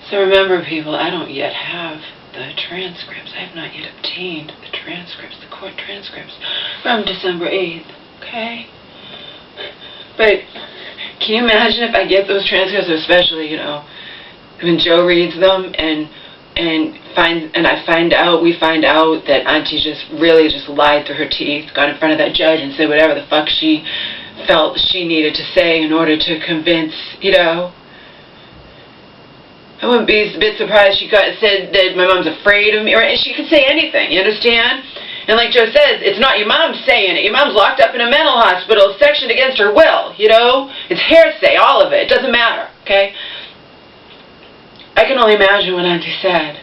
So remember, people, I don't yet have the transcripts. I have not yet obtained the transcripts, the court transcripts from December 8th, okay? But can you imagine if I get those transcripts, especially, when Joe reads them and we find out that Auntie just lied through her teeth, got in front of that judge and said whatever the fuck she felt she needed to say in order to convince, I wouldn't be a bit surprised she said that my mom's afraid of me, or she could say anything, you understand? And like Joe says, it's not your mom saying it. Your mom's locked up in a mental hospital, sectioned against her will, It's hearsay, all of it. It doesn't matter, okay? I can only imagine what Auntie said.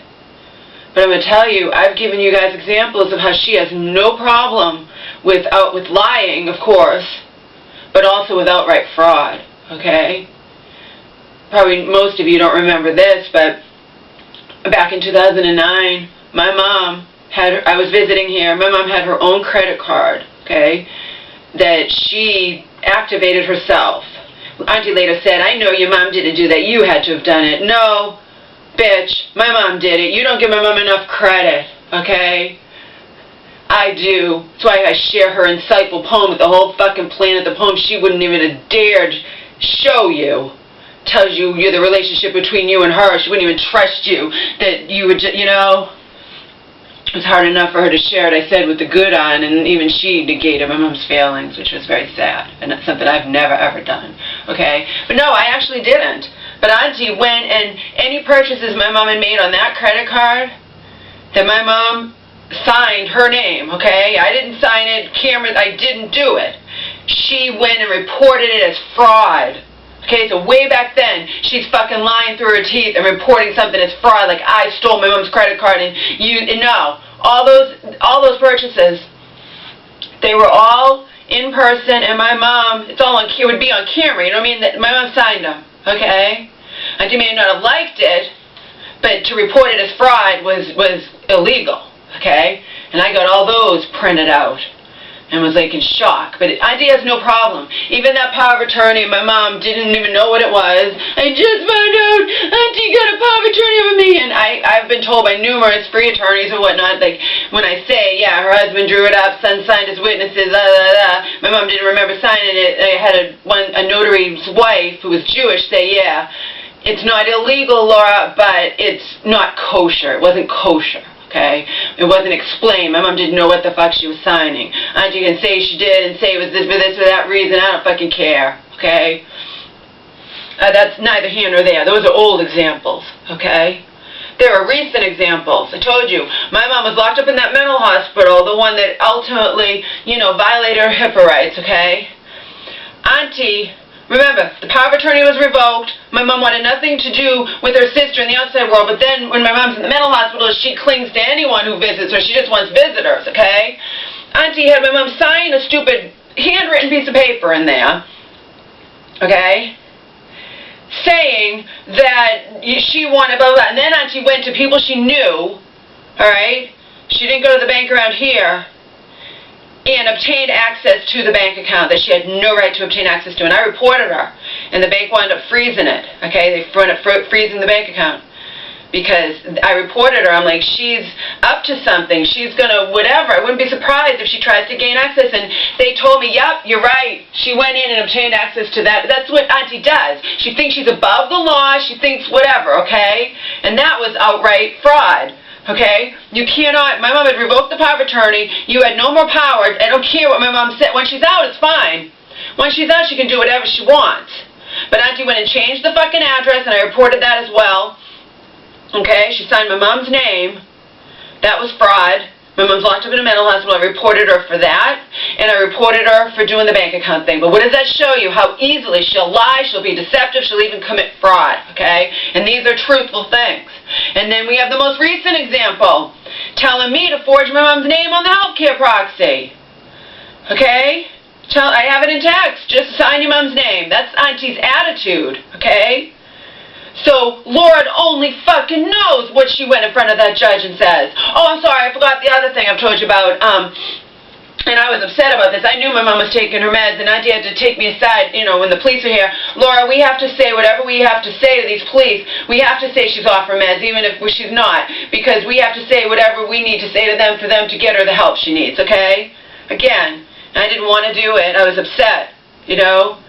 But I'm going to tell you, I've given you guys examples of how she has no problem with lying, of course, but also with outright fraud, okay? Probably most of you don't remember this, but back in 2009, my mom I was visiting here, my mom had her own credit card, okay, that she activated herself. Auntie later said, I know your mom didn't do that, you had to have done it. No, bitch, my mom did it. You don't give my mom enough credit, okay? I do. That's why I share her insightful poem with the whole fucking planet, the poem she wouldn't even have dared show you. Tells you the relationship between you and her. She wouldn't even trust you, that you would, It was hard enough for her to share it, I said, with the good on, and even she negated my mom's failings, which was very sad, and that's something I've never ever done, okay? But no, I actually didn't. But Auntie went, and any purchases my mom had made on that credit card, that my mom signed her name, okay? I didn't sign it, I didn't do it. She went and reported it as fraud. Okay, so way back then, she's fucking lying through her teeth and reporting something as fraud, like I stole my mom's credit card, and no. All those purchases, they were all in person, and my mom, it would be on camera, you know what I mean? That my mom signed them, okay? Auntie may not have liked it, but to report it as fraud was illegal, okay? And I got all those printed out. And was like in shock. But Auntie has no problem. Even that power of attorney, my mom didn't even know what it was. I just found out Auntie got a power of attorney over me. And I've been told by numerous free attorneys or whatnot, like when I say, yeah, her husband drew it up, son signed as witnesses, my mom didn't remember signing it. I had a notary's wife who was Jewish say, yeah, it's not illegal, Laura, but it's not kosher. It wasn't kosher. Okay? It wasn't explained. My mom didn't know what the fuck she was signing. Auntie can say she did and say it was this for that reason. I don't fucking care. Okay? That's neither here nor there. Those are old examples. Okay? There are recent examples. I told you, my mom was locked up in that mental hospital, the one that ultimately, violated her HIPAA rights. Okay? Auntie, remember, the power of attorney was revoked. My mom wanted nothing to do with her sister in the outside world, but then when my mom's in the mental hospital, she clings to anyone who visits her. She just wants visitors, okay? Auntie had my mom sign a stupid handwritten piece of paper in there, okay, saying that she wanted blah, blah, blah. And then Auntie went to people she knew, all right? She didn't go to the bank around here, and obtained access to the bank account that she had no right to obtain access to. And I reported her, and the bank wound up freezing it, okay? They wound up freezing the bank account because I reported her. I'm like, she's up to something. She's going to whatever. I wouldn't be surprised if she tries to gain access. And they told me, yep, you're right. She went in and obtained access to that. That's what Auntie does. She thinks she's above the law. She thinks whatever, okay? And that was outright fraud. Okay? You cannot, my mom had revoked the power of attorney, you had no more power, I don't care what my mom said, when she's out it's fine. When she's out she can do whatever she wants. But Auntie went and changed the fucking address, and I reported that as well. Okay? She signed my mom's name, that was fraud. My mom's locked up in a mental hospital. I reported her for that, and I reported her for doing the bank account thing. But what does that show you? How easily she'll lie, she'll be deceptive, she'll even commit fraud, okay? And these are truthful things. And then we have the most recent example, telling me to forge my mom's name on the healthcare proxy, okay? I have it in text, just sign your mom's name. That's Auntie's attitude, okay? So, Lord only fucking knows what she went in front of that judge and says. Oh, I'm sorry, I forgot the other thing I've told you about. And I was upset about this. I knew my mom was taking her meds, and Auntie had to take me aside, you know, when the police are here. Laura, we have to say whatever we have to say to these police. We have to say she's off her meds, even if she's not, because we have to say whatever we need to say to them for them to get her the help she needs, okay? Again, I didn't want to do it. I was upset, you know,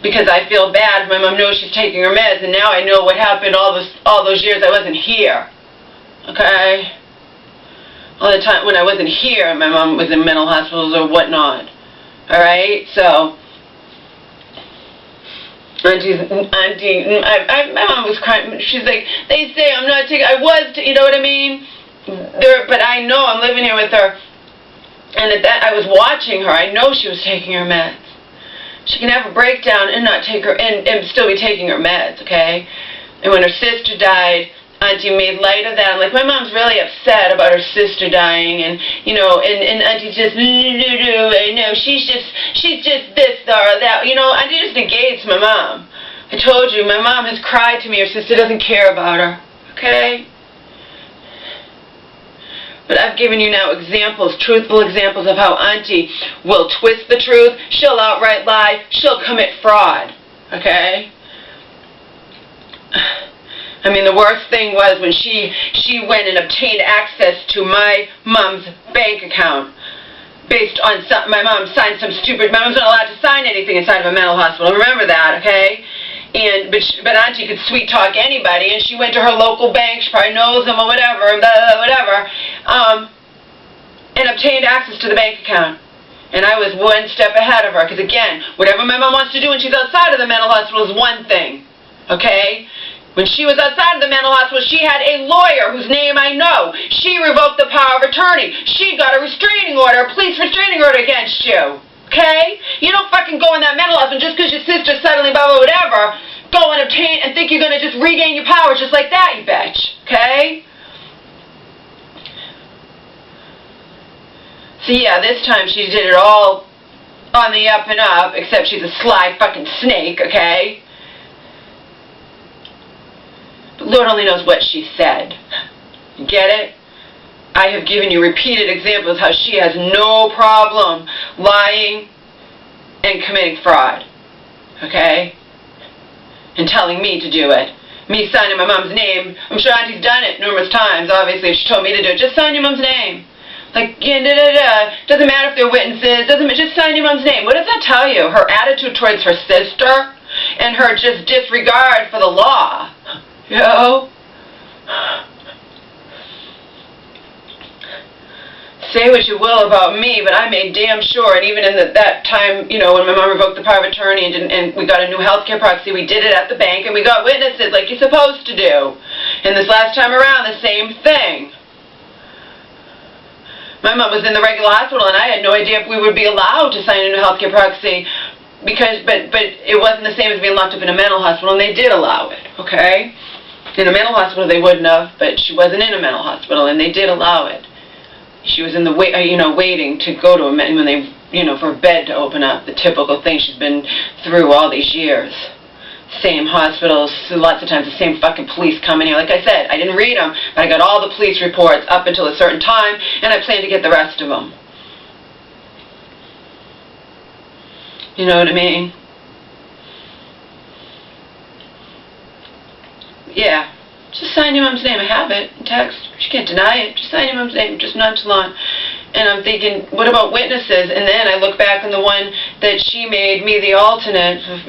because I feel bad. My mom knows she's taking her meds, and now I know what happened all those years I wasn't here, okay? All the time when I wasn't here, my mom was in mental hospitals or whatnot. Alright? So, my mom was crying. She's like, they say I'm not taking, I was, you know what I mean? But I know I'm living here with her. And at that, I was watching her. I know she was taking her meds. She can have a breakdown and not take her, and still be taking her meds, okay? And when her sister died, Auntie made light of that. I'm like, my mom's really upset about her sister dying, and you know, and Auntie just, I know, she's just this or that, you know. Auntie just negates my mom. I told you, my mom has cried to me. Her sister doesn't care about her, okay? But I've given you now examples, truthful examples of how Auntie will twist the truth. She'll outright lie. She'll commit fraud, okay? I mean, the worst thing was when she went and obtained access to my mom's bank account based on my mom signed some stupid. My mom's not allowed to sign anything inside of a mental hospital. Remember that, okay? But Auntie could sweet talk anybody, and she went to her local bank. She probably knows them or whatever, and obtained access to the bank account. And I was one step ahead of her, because again, whatever my mom wants to do when she's outside of the mental hospital is one thing, okay? When she was outside of the mental hospital, she had a lawyer whose name I know. She revoked the power of attorney. She got a restraining order, a police restraining order against you. Okay? You don't fucking go in that mental hospital just because your sister suddenly blah, blah, whatever, go and obtain and think you're going to just regain your power just like that, you bitch. Okay? So yeah, this time she did it all on the up and up, except she's a sly fucking snake, okay? Lord only knows what she said. Get it? I have given you repeated examples how she has no problem lying and committing fraud. Okay? And telling me to do it. Me signing my mom's name. I'm sure Auntie's done it numerous times, obviously, if she told me to do it. Just sign your mom's name. Like, doesn't matter if they're witnesses. Just sign your mom's name. What does that tell you? Her attitude towards her sister and her just disregard for the law. You know? Say what you will about me, but I made damn sure, and even in that time, you know, when my mom revoked the power of attorney and we got a new healthcare proxy, we did it at the bank, and we got witnesses like you're supposed to do. And this last time around, the same thing. My mom was in the regular hospital, and I had no idea if we would be allowed to sign a new healthcare proxy, but it wasn't the same as being locked up in a mental hospital, and they did allow it, okay? In a mental hospital they wouldn't have, but she wasn't in a mental hospital, and they did allow it. She was in the waiting to go to a when they, for a bed to open up. The typical thing she's been through all these years. Same hospitals, lots of times the same fucking police coming here. Like I said, I didn't read them, but I got all the police reports up until a certain time, and I plan to get the rest of them. You know what I mean? Yeah. Just sign your mom's name. I have it in text. She can't deny it. Just sign your mom's name. Just nonchalant. And I'm thinking, what about witnesses? And then I look back on the one that she made me the alternate, and